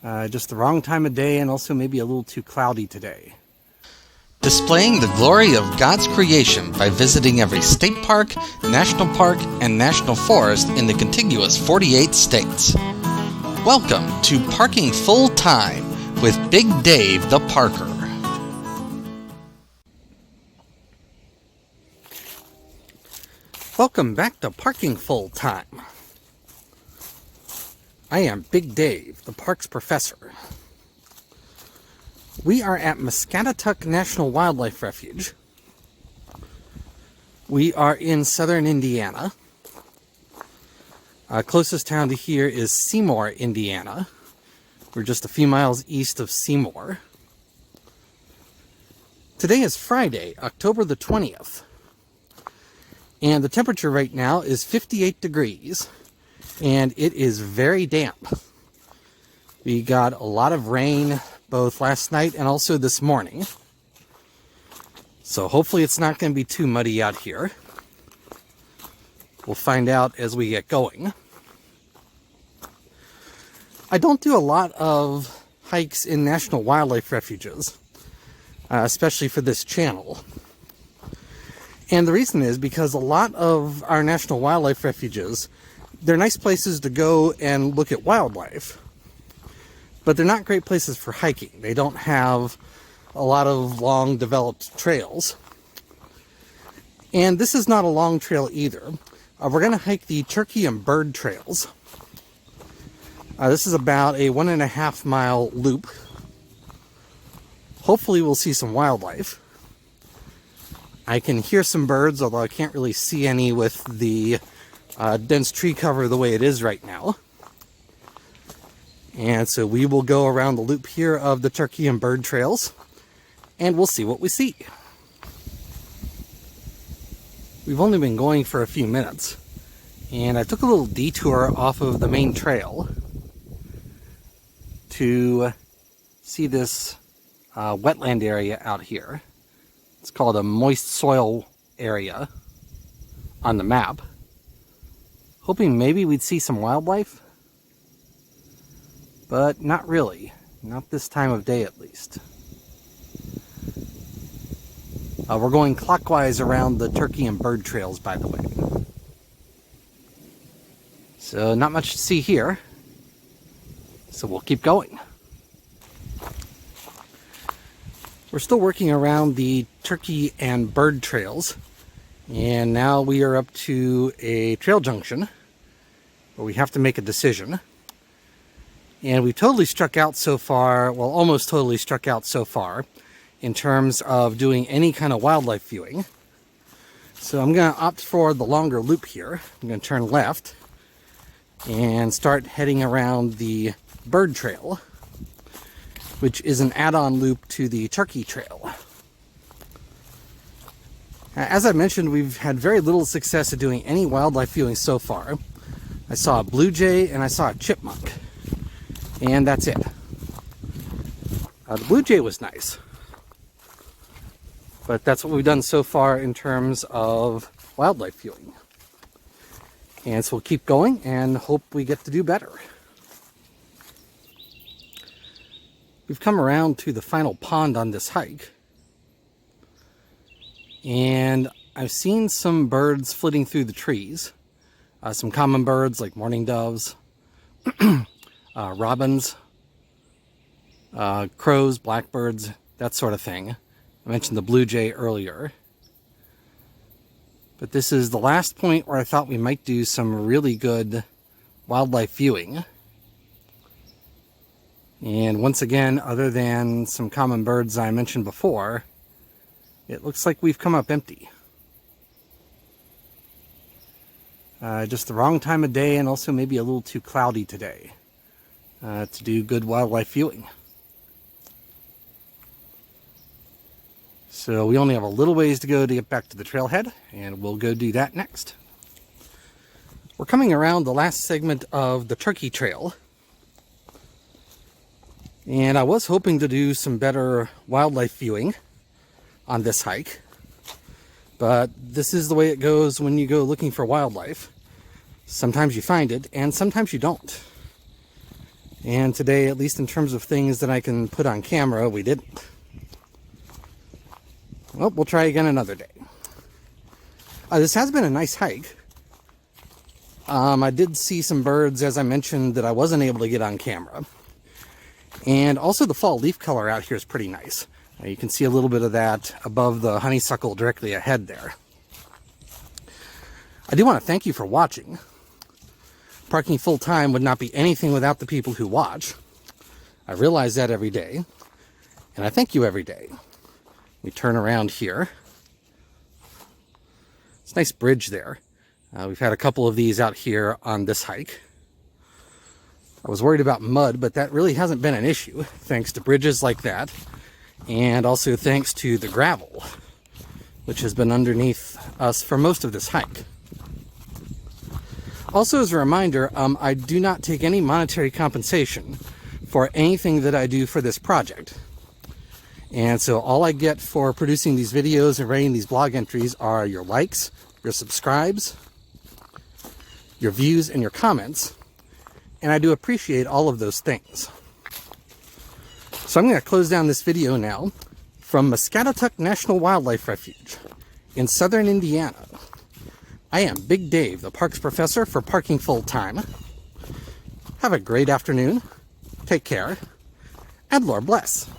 Just the wrong time of day and also maybe a little too cloudy today. Displaying the glory of God's creation by visiting every state park, national park, and national forest in the contiguous 48 states. Welcome to Parking Full Time with Big Dave the Parker. Welcome back to Parking Full Time. I am Big Dave, the Parks Professor. We are at Muscatatuck National Wildlife Refuge. We are in southern Indiana. Closest town to here is Seymour, Indiana. We're just a few miles east of Seymour. Today is Friday, October the 20th. And the temperature right now is 58 degrees. And it is very damp. We got a lot of rain both last night and also this morning. So hopefully it's not going to be too muddy out here. We'll find out as we get going. I don't do a lot of hikes in national wildlife refuges, especially for this channel. And the reason is because a lot of our national wildlife refuges, they're nice places to go and look at wildlife, but they're not great places for hiking. They don't have a lot of long developed trails. And this is not a long trail either. We're going to hike the turkey and bird trails. This is about a 1.5 mile loop. Hopefully we'll see some wildlife. I can hear some birds, although I can't really see any with the dense tree cover the way it is right now. And so we will go around the loop here of the turkey and bird trails, and we'll see what we see. We've only been going for a few minutes, and I took a little detour off of the main trail to see this wetland area out here. It's called a moist soil area on the map. Hoping maybe we'd see some wildlife, but not really. Not this time of day, at least. We're going clockwise around the turkey and bird trails, by the way. So not much to see here. So we'll keep going. We're still working around the turkey and bird trails. And now we are up to a trail junction where we have to make a decision. And we totally struck out so far, well, almost totally struck out so far in terms of doing any kind of wildlife viewing. So I'm going to opt for the longer loop here. I'm going to turn left and start heading around the bird trail, which is an add-on loop to the turkey trail. As I mentioned, we've had very little success at doing any wildlife viewing so far. I saw a blue jay and I saw a chipmunk, and that's it. The blue jay was nice, but that's what we've done so far in terms of wildlife viewing. And so we'll keep going and hope we get to do better. We've come around to the final pond on this hike. And I've seen some birds flitting through the trees. Some common birds like mourning doves, robins, crows, blackbirds, that sort of thing. I mentioned the blue jay earlier. But this is the last point where I thought we might do some really good wildlife viewing. And once again, other than some common birds I mentioned before, it looks like we've come up empty. Just the wrong time of day and also maybe a little too cloudy today to do good wildlife viewing. So we only have a little ways to go to get back to the trailhead, and we'll go do that next. We're coming around the last segment of the turkey trail. And I was hoping to do some better wildlife viewing on this hike, but this is the way it goes when you go looking for wildlife. Sometimes you find it, and sometimes you don't. And today, at least in terms of things that I can put on camera, we didn't. Well, we'll try again another day. This has been a nice hike. I did see some birds, as I mentioned, that I wasn't able to get on camera. And also the fall leaf color out here is pretty nice. You can see a little bit of that above the honeysuckle directly ahead there. I do want to thank you for watching. Parking full time would not be anything without the people who watch. I realize that every day, and I thank you every day. We turn around here. It's a nice bridge there. We've had a couple of these out here on this hike. I was worried about mud, but that really hasn't been an issue, thanks to bridges like that, and also thanks to the gravel, which has been underneath us for most of this hike. Also, as a reminder, I do not take any monetary compensation for anything that I do for this project. And so all I get for producing these videos and writing these blog entries are your likes, your subscribes, your views, and your comments. And I do appreciate all of those things. So I'm going to close down this video now from Muscatatuck National Wildlife Refuge in southern Indiana. I am Big Dave, the parks professor for Parking Full Time. Have a great afternoon, take care, and Lord bless.